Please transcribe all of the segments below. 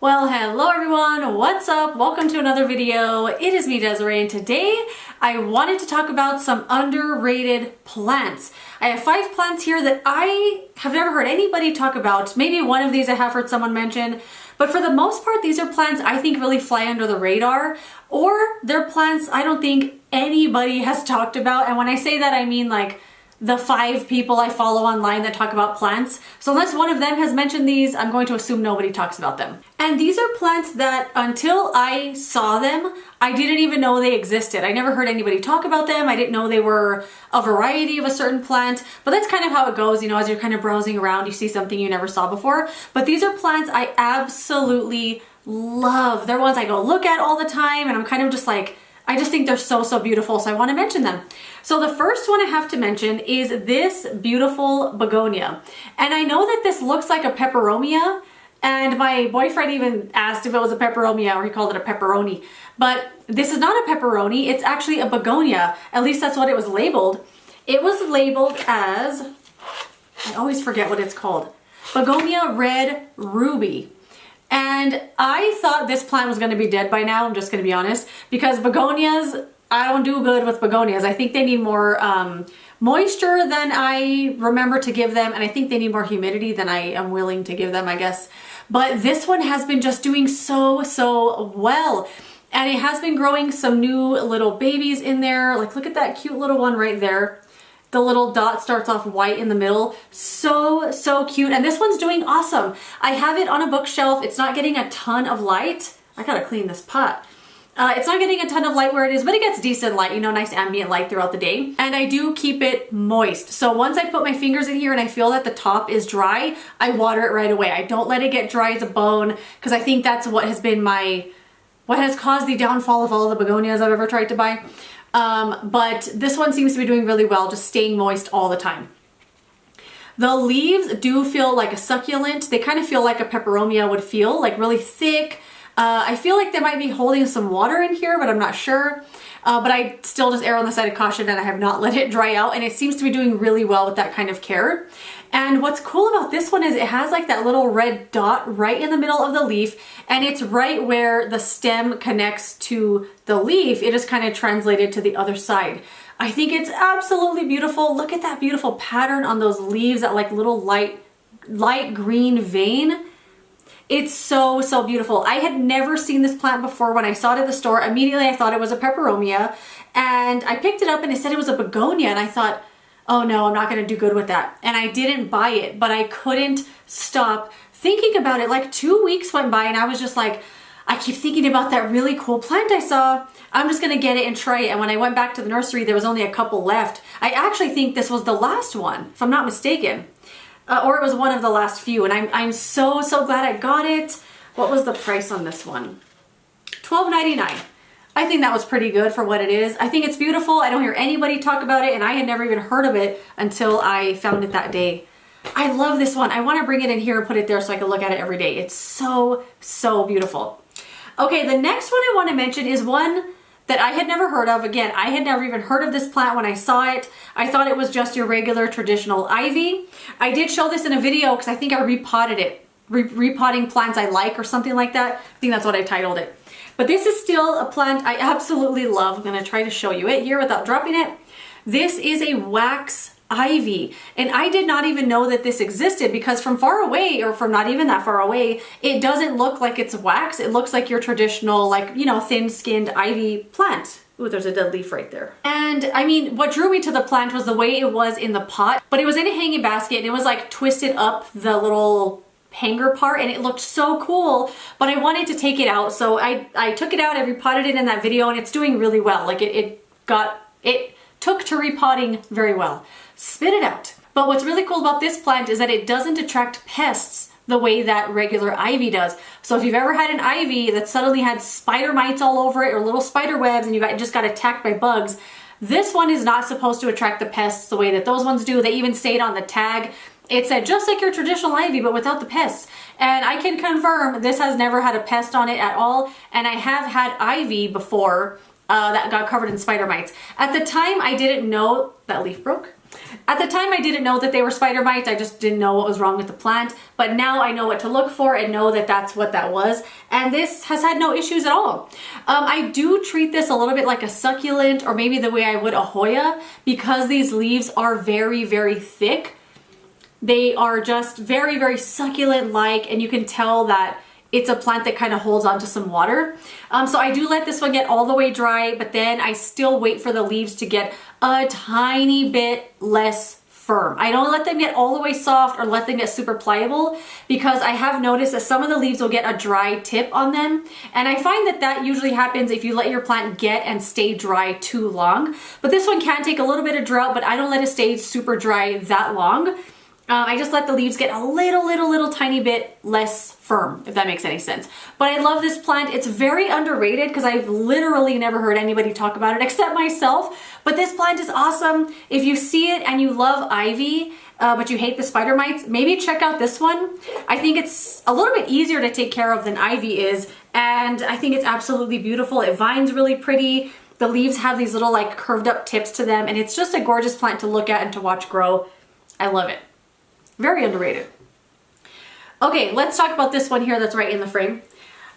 Well, hello everyone, what's up? Welcome to another video. It is me, Desiree, and today I wanted to talk about some underrated plants. I have 5 plants here that I have never heard anybody talk about. Maybe one of these I have heard someone mention, but for the most part, these are plants I think really fly under the radar, or they're plants I don't think anybody has talked about. And when I say that, I mean like the 5 people I follow online that talk about plants. So unless one of them has mentioned these, I'm going to assume nobody talks about them. And these are plants that until I saw them, I didn't even know they existed. I never heard anybody talk about them. I didn't know they were a variety of a certain plant, but that's kind of how it goes. You know, as you're kind of browsing around, you see something you never saw before. But these are plants I absolutely love. They're ones I go look at all the time, and I'm kind of just like, I just think they're so beautiful, so I want to mention them. So the first one I have to mention is this beautiful begonia. And I know that this looks like a peperomia, and my boyfriend even asked if it was a peperomia, or he called it a pepperoni. But this is not a pepperoni, it's actually a begonia. At least that's what it was labeled. It was labeled as, I always forget what it's called, Begonia Red Ruby. And I thought this plant was going to be dead by now, I'm just going to be honest, because begonias, I don't do good with begonias. I think they need more moisture than I remember to give them, and I think they need more humidity than I am willing to give them, I guess. But this one has been just doing so well. And it has been growing some new little babies in there. Like, look at that cute little one right there. The little dot starts off white in the middle. So cute. And this one's doing awesome. I have it on a bookshelf. It's not getting a ton of light. I gotta clean this pot. It's not getting a ton of light where it is, but it gets decent light, you know, nice ambient light throughout the day. And I do keep it moist. So once I put my fingers in here and I feel that the top is dry, I water it right away. I don't let it get dry as a bone, because I think that's what has been what has caused the downfall of all the begonias I've ever tried to buy. But this one seems to be doing really well, just staying moist all the time. The leaves do feel like a succulent. They kind of feel like a peperomia would feel, like really thick. I feel like they might be holding some water in here, but I'm not sure. But I still just err on the side of caution, and I have not let it dry out, and it seems to be doing really well with that kind of care. And what's cool about this one is it has like that little red dot right in the middle of the leaf, and it's right where the stem connects to the leaf. It is kind of translated to the other side. I think it's absolutely beautiful. Look at that beautiful pattern on those leaves, that like little light green vein. It's so beautiful. I had never seen this plant before. When I saw it at the store, immediately I thought it was a peperomia, and I picked it up and it said it was a begonia, and I thought, oh no, I'm not gonna do good with that. And I didn't buy it, but I couldn't stop thinking about it. Like 2 weeks went by and I was just like, I keep thinking about that really cool plant I saw. I'm just gonna get it and try it. And when I went back to the nursery, there was only a couple left. I actually think this was the last one, if I'm not mistaken. Or it was one of the last few, and I'm so glad I got it. What was the price on this one? $12.99. I think that was pretty good for what it is. I think it's beautiful. I don't hear anybody talk about it, and I had never even heard of it until I found it that day. I love this one. I want to bring it in here and put it there so I can look at it every day. It's so beautiful. Okay, the next one I want to mention is one that I had never heard of. Again, I had never even heard of this plant when I saw it. I thought it was just your regular traditional ivy. I did show this in a video because I think I repotted it. Repotting plants I like, or something like that. I think that's what I titled it. But this is still a plant I absolutely love. I'm going to try to show you it here without dropping it. This is a wax ivy, and I did not even know that this existed, because from far away, or from not even that far away, it doesn't look like it's wax. It looks like your traditional, like, you know, thin-skinned ivy plant. Ooh, there's a dead leaf right there. And I mean, what drew me to the plant was the way it was in the pot, but it was in a hanging basket, and it was like twisted up the little hanger part, and it looked so cool, but I wanted to take it out. So I took it out, I repotted it in that video, and it's doing really well. Like it took to repotting very well. Spit it out. But what's really cool about this plant is that it doesn't attract pests the way that regular ivy does. So if you've ever had an ivy that suddenly had spider mites all over it, or little spider webs, and you just got attacked by bugs, this one is not supposed to attract the pests the way that those ones do. They even stayed on the tag. It said just like your traditional ivy, but without the pests. And I can confirm this has never had a pest on it at all. And I have had ivy before that got covered in spider mites. At the time, I didn't know that leaf broke. At the time, I didn't know that they were spider mites. I just didn't know what was wrong with the plant. But now I know what to look for and know that that's what that was. And this has had no issues at all. I do treat this a little bit like a succulent, or maybe the way I would a Hoya, because these leaves are very, very thick. They are just very, very succulent-like, and you can tell that it's a plant that kind of holds on to some water. So I do let this one get all the way dry, but then I still wait for the leaves to get a tiny bit less firm. I don't let them get all the way soft or let them get super pliable, because I have noticed that some of the leaves will get a dry tip on them. And I find that that usually happens if you let your plant get and stay dry too long. But this one can take a little bit of drought, but I don't let it stay super dry that long. I just let the leaves get a little tiny bit less firm, if that makes any sense. But I love this plant. It's very underrated because I've literally never heard anybody talk about it except myself. But this plant is awesome. If you see it and you love ivy, but you hate the spider mites, maybe check out this one. I think it's a little bit easier to take care of than ivy is. And I think it's absolutely beautiful. It vines really pretty. The leaves have these little like curved up tips to them. And it's just a gorgeous plant to look at and to watch grow. I love it. Very underrated. Okay, let's talk about this one here that's right in the frame.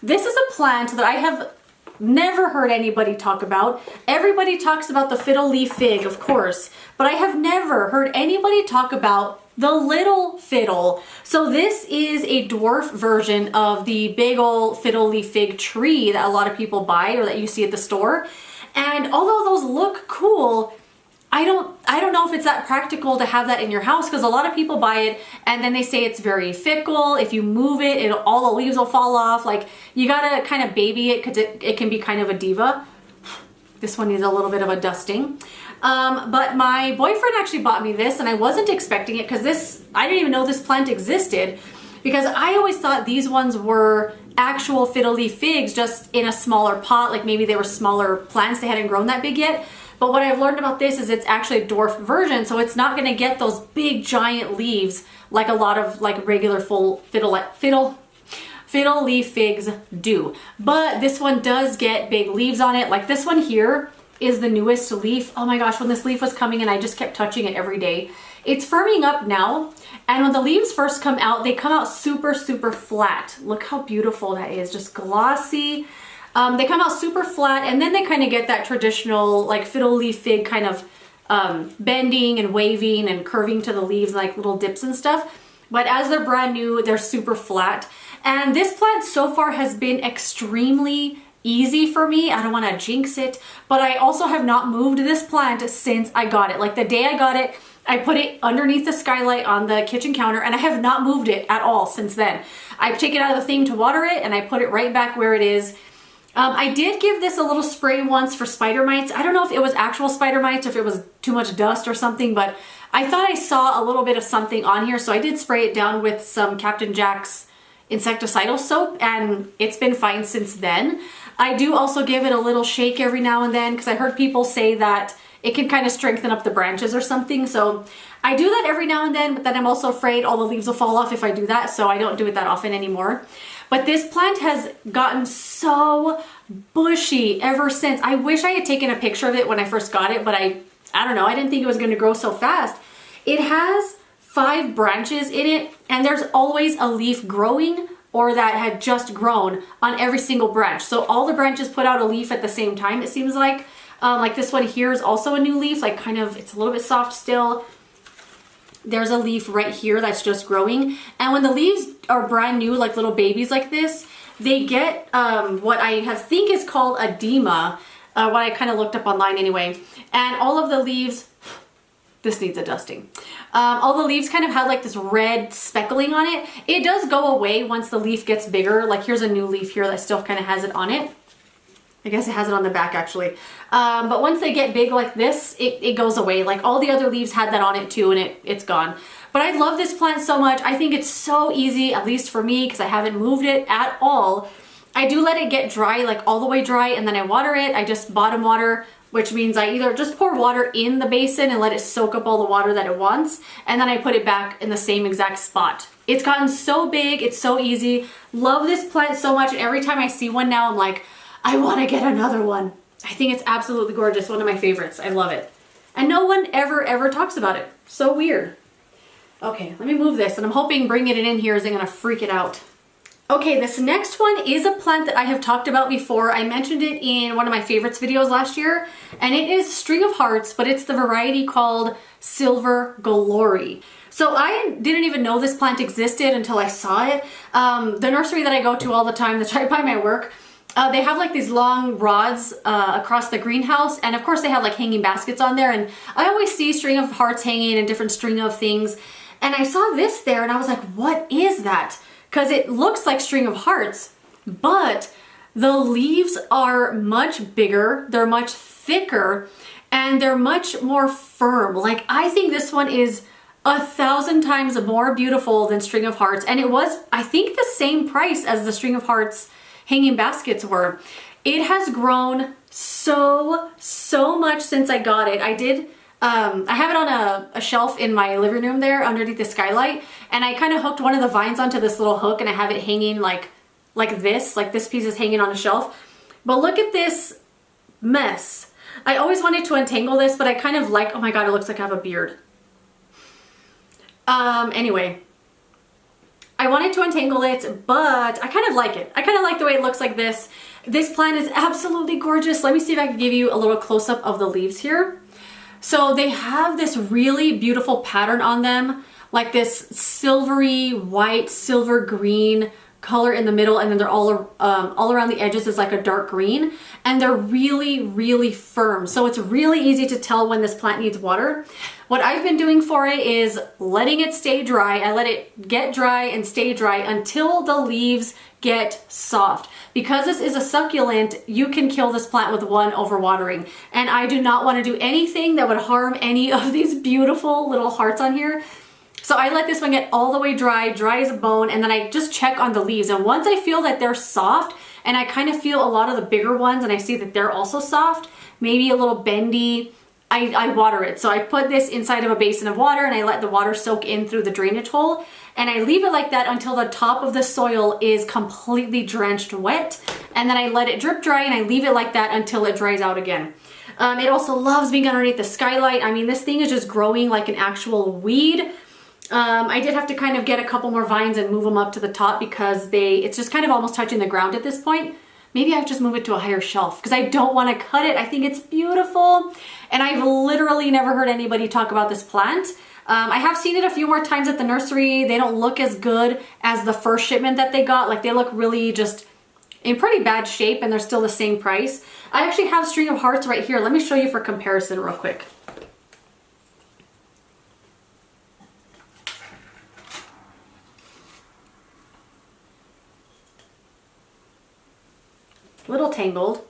This is a plant that I have never heard anybody talk about. Everybody talks about the fiddle leaf fig, of course, but I have never heard anybody talk about the little fiddle. So this is a dwarf version of the big old fiddle leaf fig tree that a lot of people buy or that you see at the store. And although those look cool, I don't know if it's that practical to have that in your house, because a lot of people buy it and then they say it's very fickle. If you move it, all the leaves will fall off. Like, you gotta kind of baby it because it can be kind of a diva. This one needs a little bit of a dusting. But my boyfriend actually bought me this, and I wasn't expecting it because I didn't even know this plant existed, because I always thought these ones were actual fiddle leaf figs just in a smaller pot. Like maybe they were smaller plants, they hadn't grown that big yet. But what I've learned about this is it's actually a dwarf version, so it's not going to get those big giant leaves like a lot of like regular full fiddle leaf figs do. But this one does get big leaves on it. Like this one here is the newest leaf. Oh my gosh, when this leaf was coming in, I just kept touching it every day. It's firming up now, and when the leaves first come out, they come out super, super flat. Look how beautiful that is, just glossy. They come out super flat, and then they kind of get that traditional like fiddle leaf fig kind of bending and waving and curving to the leaves, like little dips and stuff. But as they're brand new, they're super flat. And this plant so far has been extremely easy for me. I don't want to jinx it, but I also have not moved this plant since I got it. Like the day I got it, I put it underneath the skylight on the kitchen counter, and I have not moved it at all since then. I've taken it out of the thing to water it, and I put it right back where it is. I did give this a little spray once for spider mites. I don't know if it was actual spider mites or if it was too much dust or something, but I thought I saw a little bit of something on here, so I did spray it down with some Captain Jack's insecticidal soap, and it's been fine since then. I do also give it a little shake every now and then, because I heard people say that it can kind of strengthen up the branches or something. So I do that every now and then, but then I'm also afraid all the leaves will fall off if I do that, so I don't do it that often anymore. But this plant has gotten so bushy ever since. I wish I had taken a picture of it when I first got it, but I don't know, I didn't think it was going to grow so fast. It has 5 branches in it, and there's always a leaf growing or that had just grown on every single branch. So all the branches put out a leaf at the same time, it seems like. Like this one here is also a new leaf, like kind of, it's a little bit soft still. There's a leaf right here that's just growing. And when the leaves are brand new, like little babies like this, they get what I think is called edema, what I kind of looked up online anyway. And all of the leaves, this needs a dusting. All the leaves kind of had like this red speckling on it. It does go away once the leaf gets bigger. Like here's a new leaf here that still kind of has it on it. I guess it has it on the back actually. But once they get big like this, it goes away. Like all the other leaves had that on it too, and it's gone. But I love this plant so much. I think it's so easy, at least for me, because I haven't moved it at all. I do let it get dry, like all the way dry, and then I water it. I just bottom water, which means I either just pour water in the basin and let it soak up all the water that it wants, and then I put it back in the same exact spot. It's gotten so big, it's so easy. Love this plant so much, and every time I see one now, I'm like, I want to get another one. I think it's absolutely gorgeous. One of my favorites. I love it. and no one ever talks about it. So weird. Okay, let me move this, and I'm hoping bringing it in here isn't gonna freak it out. Okay, this next one is a plant that I have talked about before. I mentioned it in one of my favorites videos last year, and it is string of hearts, but it's the variety called Silver Glory. So I didn't even know this plant existed until I saw it. The nursery that I go to all the time, that's right by my work, they have like these long rods across the greenhouse, and of course they have like hanging baskets on there, and I always see string of hearts hanging and different string of things, and I saw this there and I was like, what is that? Because it looks like string of hearts, but the leaves are much bigger, they're much thicker, and they're much more firm. Like, I think this one is 1,000 times more beautiful than string of hearts, and it was, I think, the same price as the string of hearts hanging baskets were. It has grown so much since I got it. I have it on a shelf in my living room there underneath the skylight, and I kind of hooked one of the vines onto this little hook, and I have it hanging like this piece is hanging on a shelf. But look at this mess. I always wanted to untangle this, but I kind of like, oh my god, it looks like I have a beard. Anyway, I wanted to untangle it, but I kind of like it. I kind of like the way it looks like this. This plant is absolutely gorgeous. Let me see if I can give you a little close-up of the leaves here. So they have this really beautiful pattern on them, like this silvery white, silver green color in the middle, and then they're all around the edges is like a dark green, and they're really firm. So it's really easy to tell when this plant needs water. What I've been doing for it is letting it stay dry. I let it get dry and stay dry until the leaves get soft. Because this is a succulent, you can kill this plant with one overwatering. And I do not want to do anything that would harm any of these beautiful little hearts on here. So I let this one get all the way dry as a bone, and then I just check on the leaves. And once I feel that they're soft, and I kind of feel a lot of the bigger ones, and I see that they're also soft, maybe a little bendy, I water it. So I put this inside of a basin of water, and I let the water soak in through the drainage hole, and I leave it like that until the top of the soil is completely drenched wet, and then I let it drip dry, and I leave it like that until it dries out again. It also loves being underneath the skylight. I mean, this thing is just growing like an actual weed. I did have to kind of get a couple more vines and move them up to the top because it's just kind of almost touching the ground at this point. Maybe I just move it to a higher shelf because I don't want to cut it. I think it's beautiful, and I've literally never heard anybody talk about this plant. I have seen it a few more times at the nursery. They don't look as good as the first shipment that they got. Like, they look really just in pretty bad shape, and they're still the same price. I actually have string of hearts right here. Let me show you for comparison real quick. Little tangled.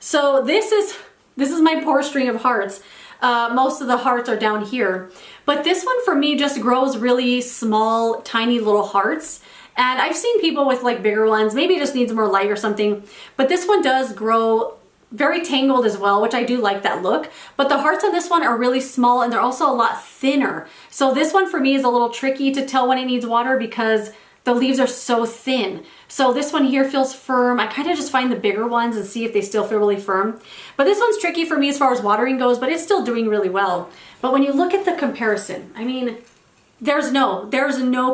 So this is my poor string of hearts. Most of the hearts are down here, but this one for me just grows really small, tiny little hearts. And I've seen people with like bigger ones, maybe it just needs more light or something, but this one does grow very tangled as well, which I do like that look. But the hearts on this one are really small, and they're also a lot thinner. So this one for me is a little tricky to tell when it needs water because the leaves are so thin. So this one here feels firm. I kind of just find the bigger ones and see if they still feel really firm. But this one's tricky for me as far as watering goes, but it's still doing really well. But when you look at the comparison, I mean, there's no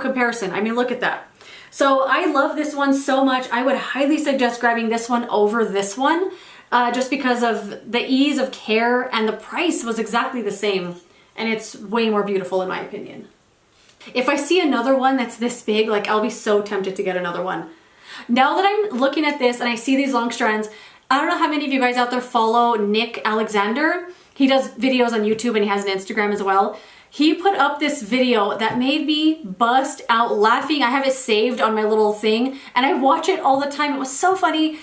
comparison. I mean, look at that. So I love this one so much. I would highly suggest grabbing this one over this one, just because of the ease of care, and the price was exactly the same. And it's way more beautiful in my opinion. If I see another one that's this big, like, I'll be so tempted to get another one. Now that I'm looking at this and I see these long strands, I don't know how many of you guys out there follow Nick Alexander. He does videos on YouTube and he has an Instagram as well. He put up this video that made me bust out laughing. I have it saved on my little thing and I watch it all the time. It was so funny.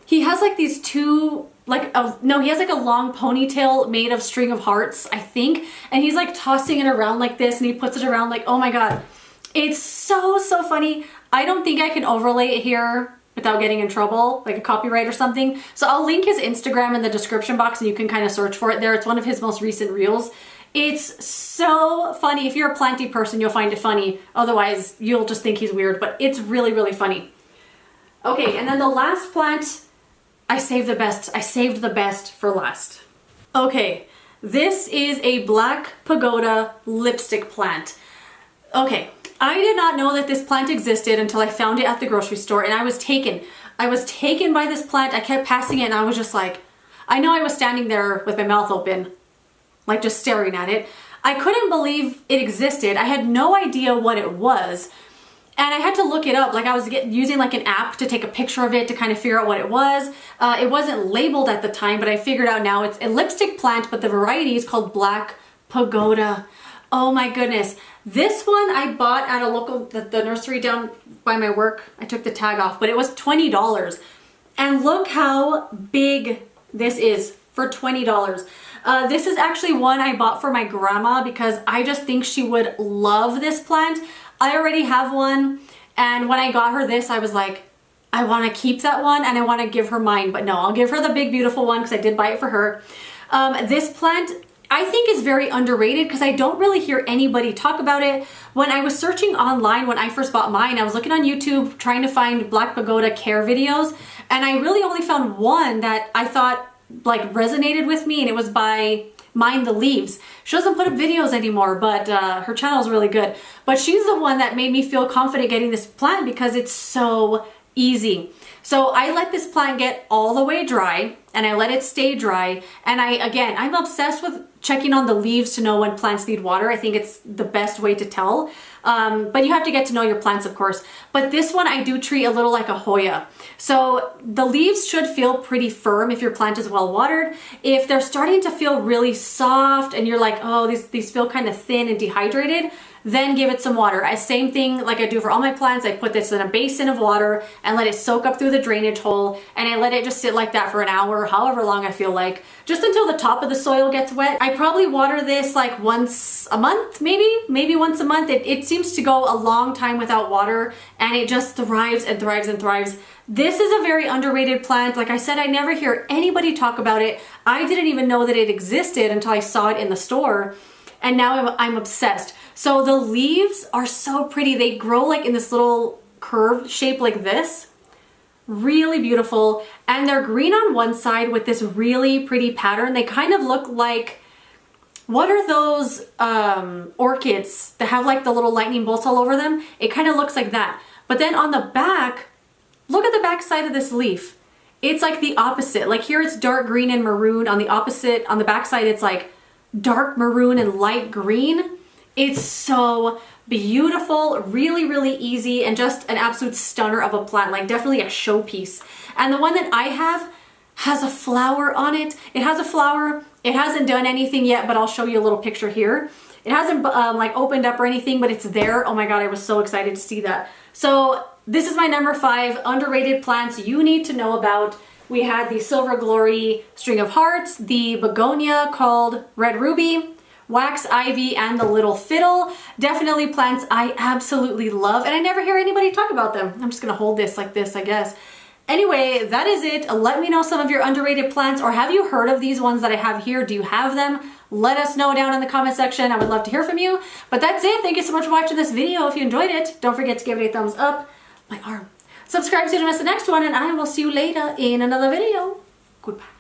He has like these two, he has like a long ponytail made of string of hearts, I think. And he's like tossing it around like this, and he puts it around like, oh my God. It's so funny. I don't think I can overlay it here without getting in trouble, like a copyright or something. So I'll link his Instagram in the description box and you can kind of search for it there. It's one of his most recent reels. It's so funny. If you're a planty person, you'll find it funny. Otherwise, you'll just think he's weird, but it's really funny. Okay, and then the last plant, I saved the best for last. Okay, This is a black pagoda lipstick plant. Okay, I did not know that this plant existed until I found it at the grocery store, and I was taken. I was taken by this plant. I kept passing it and I was just like, I know I was standing there with my mouth open, like just staring at it. I couldn't believe it existed. I had no idea what it was. And I had to look it up. Like I was using like an app to take a picture of it to kind of figure out what it was. It wasn't labeled at the time, but I figured out now it's a lipstick plant, but the variety is called Black Pagoda. Oh my goodness. This one I bought at a local, the nursery down by my work. I took the tag off, but it was $20. And look how big this is for $20. This is actually one I bought for my grandma because I just think she would love this plant. I already have one, and when I got her this, I was like, I want to keep that one and I want to give her mine, but no, I'll give her the big beautiful one because I did buy it for her. This plant I think is very underrated because I don't really hear anybody talk about it. When I was searching online when I first bought mine, I was looking on YouTube trying to find Black Pagoda care videos, and I really only found one that I thought like resonated with me, and it was by Mind the Leaves. She doesn't put up videos anymore, but her channel is really good. But she's the one that made me feel confident getting this plant because it's so easy. So I let this plant get all the way dry, and I let it stay dry. And I'm obsessed with checking on the leaves to know when plants need water. I think it's the best way to tell. But you have to get to know your plants, of course. But this one I do treat a little like a Hoya. So the leaves should feel pretty firm if your plant is well watered. If they're starting to feel really soft and you're like, oh, these feel kind of thin and dehydrated, then give it some water. Same thing like I do for all my plants. I put this in a basin of water and let it soak up through the drainage hole, and I let it just sit like that for an hour, however long I feel like, just until the top of the soil gets wet. I probably water this like once a month, maybe once a month. It seems to go a long time without water, and it just thrives and thrives and thrives. This is a very underrated plant. Like I said, I never hear anybody talk about it. I didn't even know that it existed until I saw it in the store, and now I'm obsessed. So the leaves are so pretty. They grow like in this little curved shape like this. Really beautiful. And they're green on one side with this really pretty pattern. They kind of look like, what are those orchids that have like the little lightning bolts all over them? It kind of looks like that. But then on the back, look at the back side of this leaf. It's like the opposite. Like here it's dark green and maroon. On the opposite, on the back side, it's like dark maroon and light green. It's so beautiful, really, really easy, and just an absolute stunner of a plant, like definitely a showpiece. And the one that I have has a flower on it. It has a flower. It hasn't done anything yet, but I'll show you a little picture here. It hasn't like opened up or anything, but it's there. Oh my God, I was so excited to see that. So this is my number 5 underrated plants you need to know about. We had the Silver Glory String of Hearts, the Begonia called Red Ruby, Wax Ivy, and the Little Fiddle. Definitely plants I absolutely love, and I never hear anybody talk about them. I'm just gonna hold this like this, I guess. Anyway, that is it. Let me know some of your underrated plants, or have you heard of these ones that I have here? Do you have them? Let us know down in the comment section. I would love to hear from you. But that's it. Thank you so much for watching this video. If you enjoyed it, don't forget to give it a thumbs up. My arm. Subscribe so you don't miss the next one, and I will see you later in another video. Goodbye.